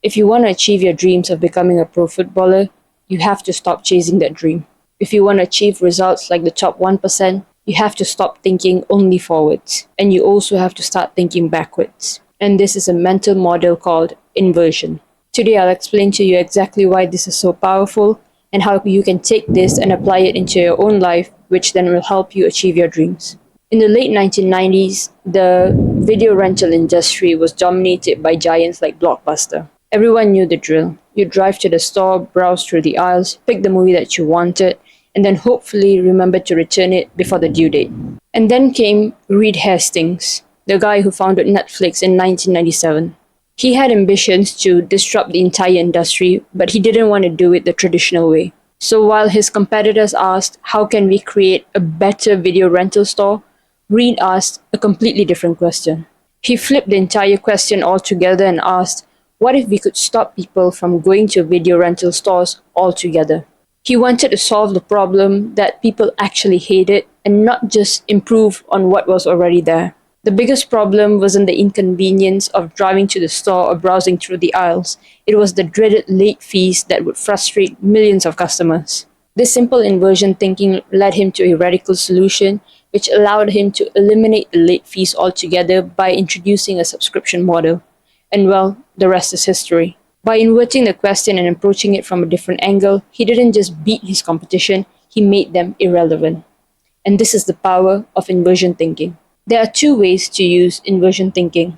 If you want to achieve your dreams of becoming a pro footballer, you have to stop chasing that dream. If you want to achieve results like the top 1%, you have to stop thinking only forwards, and you also have to start thinking backwards. And this is a mental model called inversion. Today I'll explain to you exactly why this is so powerful and how you can take this and apply it into your own life, which then will help you achieve your dreams. In the late 1990s, the video rental industry was dominated by giants like Blockbuster. Everyone knew the drill. You'd drive to the store, browse through the aisles, pick the movie that you wanted, and then hopefully remember to return it before the due date. And then came Reed Hastings, the guy who founded Netflix in 1997. He had ambitions to disrupt the entire industry, but he didn't want to do it the traditional way. So while his competitors asked, how can we create a better video rental store? Reed asked a completely different question. He flipped the entire question altogether and asked, what if we could stop people from going to video rental stores altogether? He wanted to solve the problem that people actually hated and not just improve on what was already there. The biggest problem wasn't the inconvenience of driving to the store or browsing through the aisles. It was the dreaded late fees that would frustrate millions of customers. This simple inversion thinking led him to a radical solution, which allowed him to eliminate the late fees altogether by introducing a subscription model. And well, the rest is history. By inverting the question and approaching it from a different angle, he didn't just beat his competition, he made them irrelevant. And this is the power of inversion thinking. There are two ways to use inversion thinking.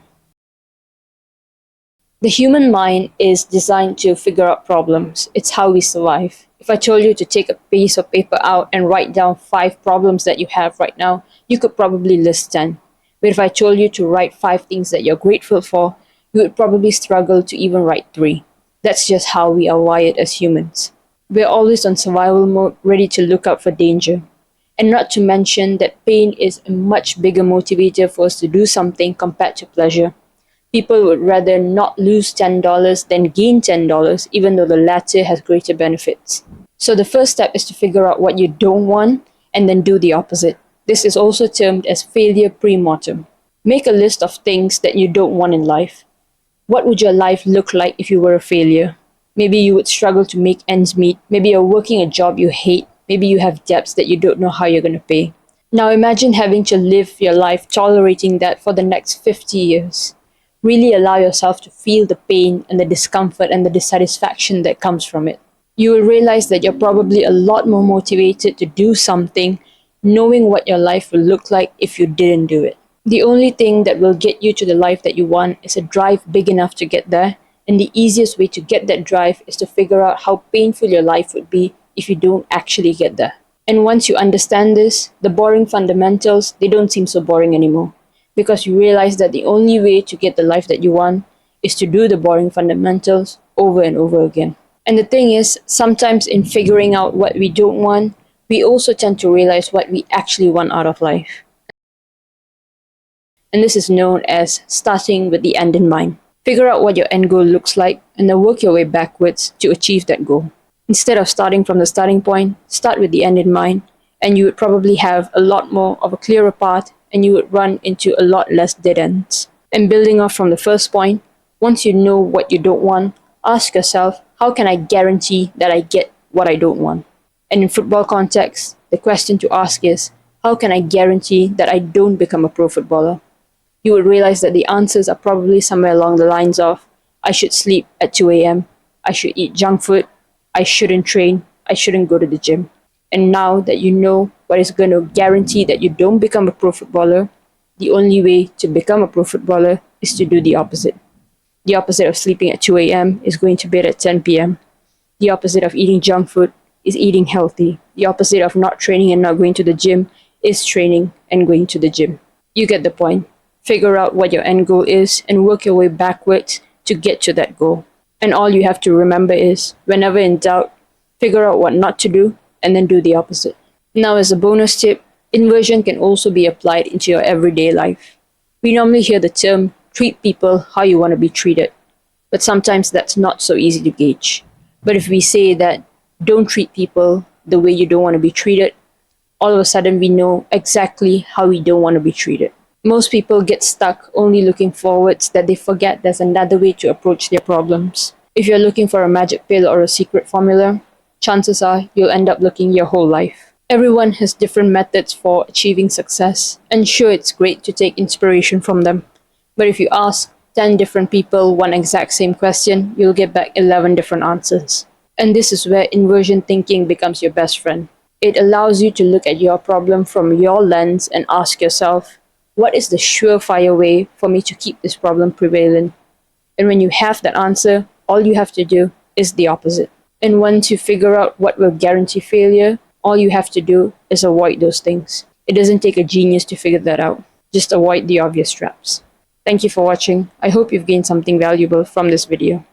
The human mind is designed to figure out problems. It's how we survive. If I told you to take a piece of paper out and write down 5 problems that you have right now, you could probably list 10. But if I told you to write 5 things that you're grateful for, you would probably struggle to even write 3. That's just how we are wired as humans. We're always on survival mode, ready to look out for danger. And not to mention that pain is a much bigger motivator for us to do something compared to pleasure. People would rather not lose $10 than gain $10, even though the latter has greater benefits. So the first step is to figure out what you don't want and then do the opposite. This is also termed as failure pre-mortem. Make a list of things that you don't want in life. What would your life look like if you were a failure? Maybe you would struggle to make ends meet. Maybe you're working a job you hate. Maybe you have debts that you don't know how you're going to pay. Now imagine having to live your life tolerating that for the next 50 years. Really allow yourself to feel the pain and the discomfort and the dissatisfaction that comes from it. You will realize that you're probably a lot more motivated to do something knowing what your life will look like if you didn't do it. The only thing that will get you to the life that you want is a drive big enough to get there, and the easiest way to get that drive is to figure out how painful your life would be if you don't actually get there. And once you understand this, the boring fundamentals, they don't seem so boring anymore, because you realize that the only way to get the life that you want is to do the boring fundamentals over and over again. And the thing is, sometimes in figuring out what we don't want, we also tend to realize what we actually want out of life. And this is known as starting with the end in mind. Figure out what your end goal looks like and then work your way backwards to achieve that goal. Instead of starting from the starting point, start with the end in mind, and you would probably have a lot more of a clearer path, and you would run into a lot less dead ends. And building off from the first point, once you know what you don't want, ask yourself, how can I guarantee that I get what I don't want? And in football context, the question to ask is, how can I guarantee that I don't become a pro footballer? You would realize that the answers are probably somewhere along the lines of, I should sleep at 2 a.m., I should eat junk food, I shouldn't train, I shouldn't go to the gym. And now that you know what is going to guarantee that you don't become a pro footballer, the only way to become a pro footballer is to do the opposite. The opposite of sleeping at 2 a.m. is going to bed at 10 p.m. The opposite of eating junk food is eating healthy. The opposite of not training and not going to the gym is training and going to the gym. You get the point. Figure out what your end goal is and work your way backwards to get to that goal. And all you have to remember is, whenever in doubt, figure out what not to do and then do the opposite. Now, as a bonus tip, inversion can also be applied into your everyday life. We normally hear the term, treat people how you want to be treated, but sometimes that's not so easy to gauge. But if we say that, don't treat people the way you don't want to be treated, all of a sudden we know exactly how we don't want to be treated. Most people get stuck only looking forwards that they forget there's another way to approach their problems. If you're looking for a magic pill or a secret formula, chances are you'll end up looking your whole life. Everyone has different methods for achieving success, and sure, it's great to take inspiration from them. But if you ask 10 different people one exact same question, you'll get back 11 different answers. And this is where inversion thinking becomes your best friend. It allows you to look at your problem from your lens and ask yourself, what is the surefire way for me to keep this problem prevalent? And when you have that answer, all you have to do is the opposite. And once you figure out what will guarantee failure, all you have to do is avoid those things. It doesn't take a genius to figure that out. Just avoid the obvious traps. Thank you for watching. I hope you've gained something valuable from this video.